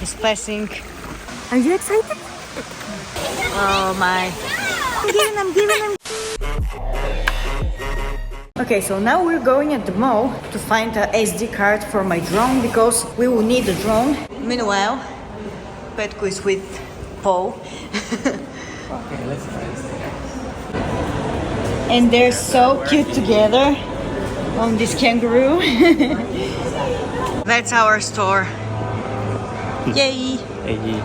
is passing. Are you excited? Oh my. I'm giving him. Okay, so now we're going at the mall to find an SD card for my drone because we will need a drone. Meanwhile, Petko is with Paul. Okay, let's try this. And they're so cute together on this kangaroo. That's our store. Yay! Hey.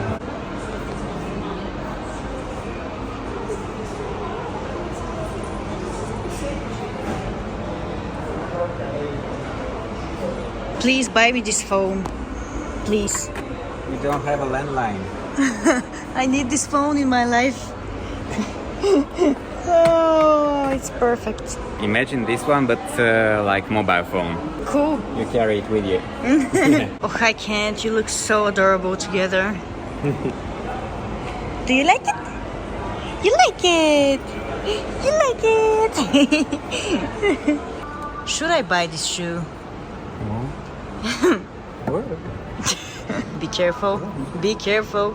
Please buy me this phone. Please. We don't have a landline. I need this phone in my life. Oh, it's perfect. Imagine this one, but like mobile phone. Cool. You carry it with you. Oh, I can't. You look so adorable together. Do you like it? You like it? You like it? Should I buy this shoe? Be careful. Be careful.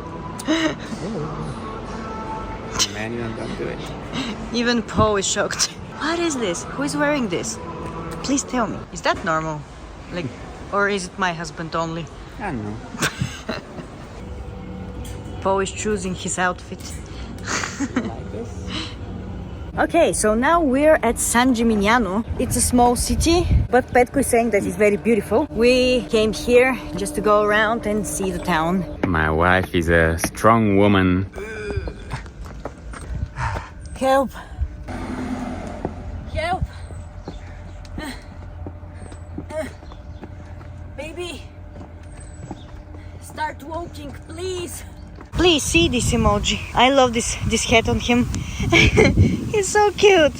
Manual, don't do it. Even Paul is shocked. What is this? Who is wearing this? Please tell me. Is that normal? Like, or is it my husband only? I don't know. Paul is choosing his outfit. Like this? Okay, so now we're at San Gimignano. It's a small city, but Petko is saying that it's very beautiful. We came here just to go around and see the town. My wife is a strong woman. Help! Help! Baby! Start walking, please! Please see this emoji. I love this hat on him. He's so cute.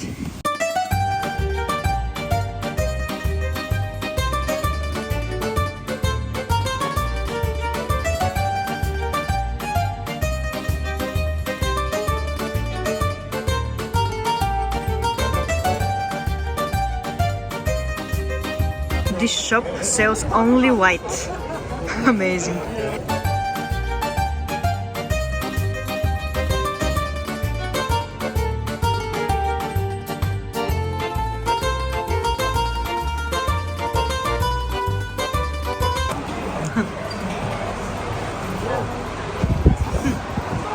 This shop sells only white. Amazing.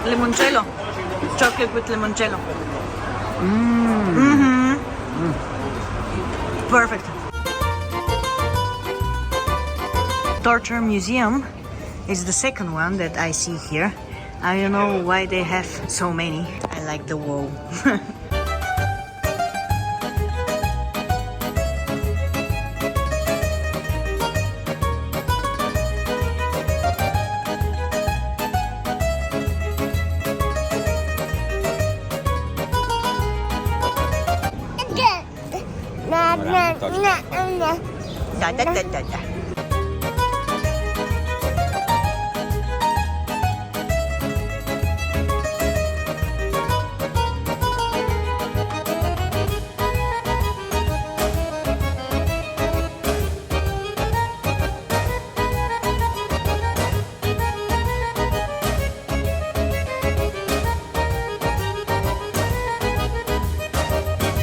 Limoncello. Chocolate with limoncello. Perfect. Torture Museum is the second one that I see here. I don't know why they have so many. I like the wall. Da, da, da, da, da.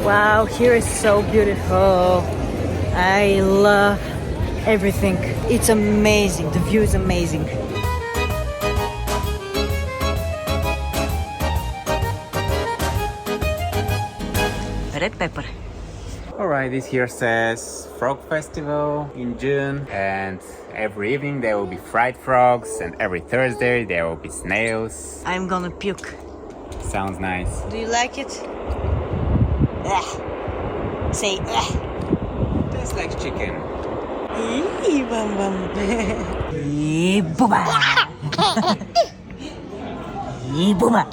Wow, here is so beautiful. I love everything. It's amazing. The view is amazing. Red pepper. Alright, this here says Frog Festival in June, and every evening there will be fried frogs, and every Thursday there will be snails. I'm gonna puke. Sounds nice. Do you like it? Ugh. Say ugh. Tastes like chicken. Eee, bum bum. Eee, booba. Eee, booba.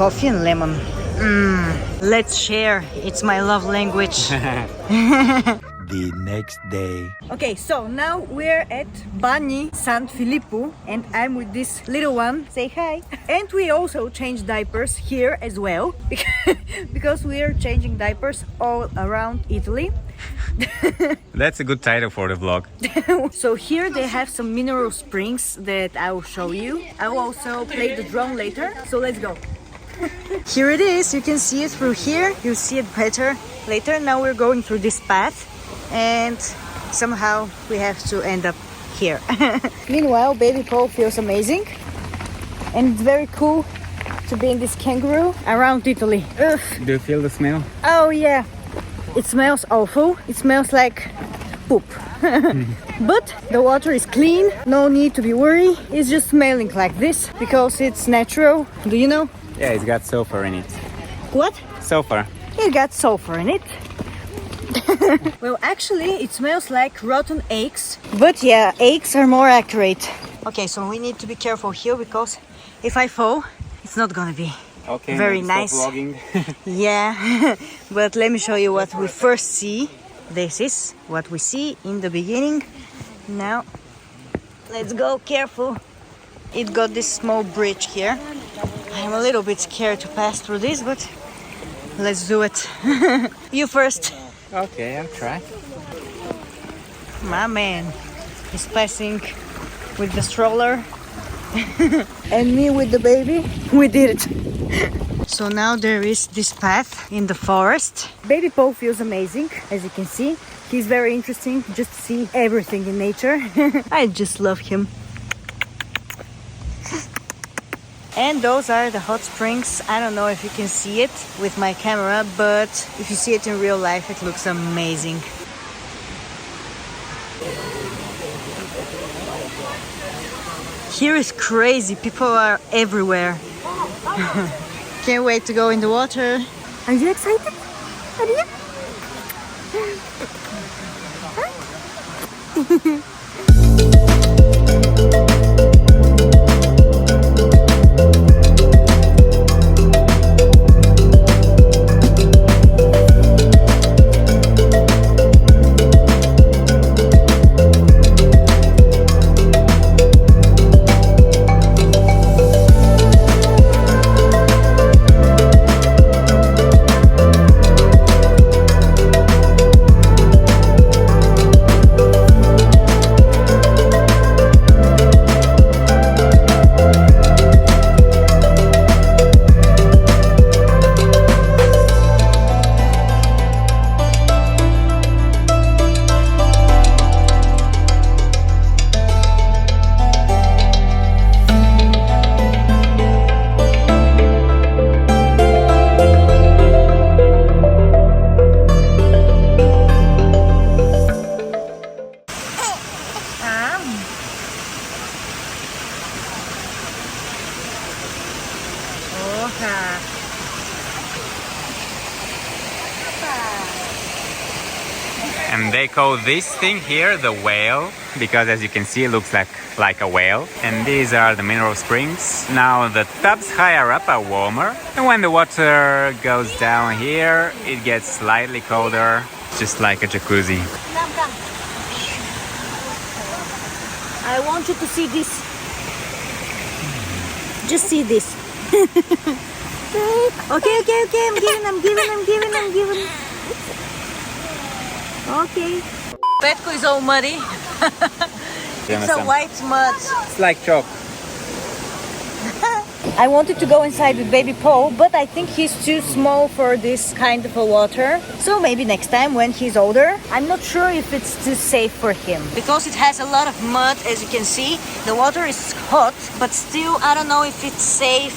coffee and lemon. Let's share. It's my love language. The next day. Okay, so now we're at Bagni, San Filippo, and I'm with this little one. Say hi. And we also change diapers here as well, because we are changing diapers all around Italy. That's a good title for the vlog. So here they have some mineral springs that I will show you. I will also play the drone later, so let's go. Here it is, you can see it through here. You'll see it better later. Now we're going through this path and somehow we have to end up here. Meanwhile, baby Paul feels amazing and it's very cool to be in this kangaroo around Italy. Ugh. Do you feel the smell? Oh yeah, it smells awful. It smells like poop. But the water is clean, no need to be worried. It's just smelling like this because it's natural. Do you know? Yeah, it's got sulfur in it. What? Sulfur. It got sulfur in it. Well, actually, it smells like rotten eggs. But yeah, eggs are more accurate. Okay, so we need to be careful here because if I fall, it's not gonna be Okay, very stop nice. vlogging. Yeah, but let me show you what we first see. This is what we see in the beginning. Now, let's go careful. It got this small bridge here. I'm a little bit scared to pass through this, but let's do it. You first. Okay, I'll try. My man is passing with the stroller and me with the baby. We did it. So now there is this path in the forest. Baby Paul feels amazing, as you can see. He's very interesting just to see everything in nature. I just love him. And those are the hot springs. I don't know if you can see it with my camera, but if you see it in real life, it looks amazing. Here is crazy. People are everywhere. Can't wait to go in the water. Are you excited? Are you? And they call this thing here the whale, because as you can see it looks like a whale. And these are the mineral springs. Now the tubs higher up are warmer, and when the water goes down here it gets slightly colder, just like a jacuzzi. Come. I want you to see this. Just see this. Okay, I'm giving. Okay. Petko is all muddy. It's a white mud. It's like chalk. I wanted to go inside with baby Paul, but I think he's too small for this kind of a water. So maybe next time when he's older. I'm not sure if it's too safe for him. Because it has a lot of mud, as you can see. The water is hot, but still I don't know if it's safe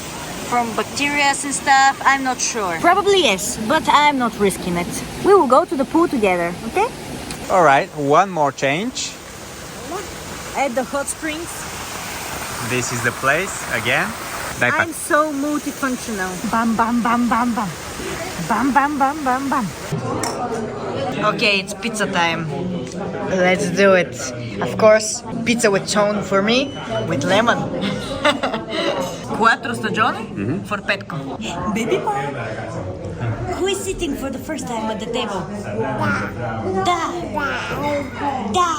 from bacteria and stuff. I'm not sure. Probably yes, but I'm not risking it. We will go to the pool together, okay? Alright, one more change. At the hot springs. This is the place again. I'm so multifunctional. Bam, bam, bam, bam, bam. Bam, bam, bam, bam, bam. Okay, it's pizza time. Let's do it. Of course, pizza with tone for me, with lemon. 4 stagioni for Petco. Baby boy. Who is sitting for the first time at the table? Da. Da.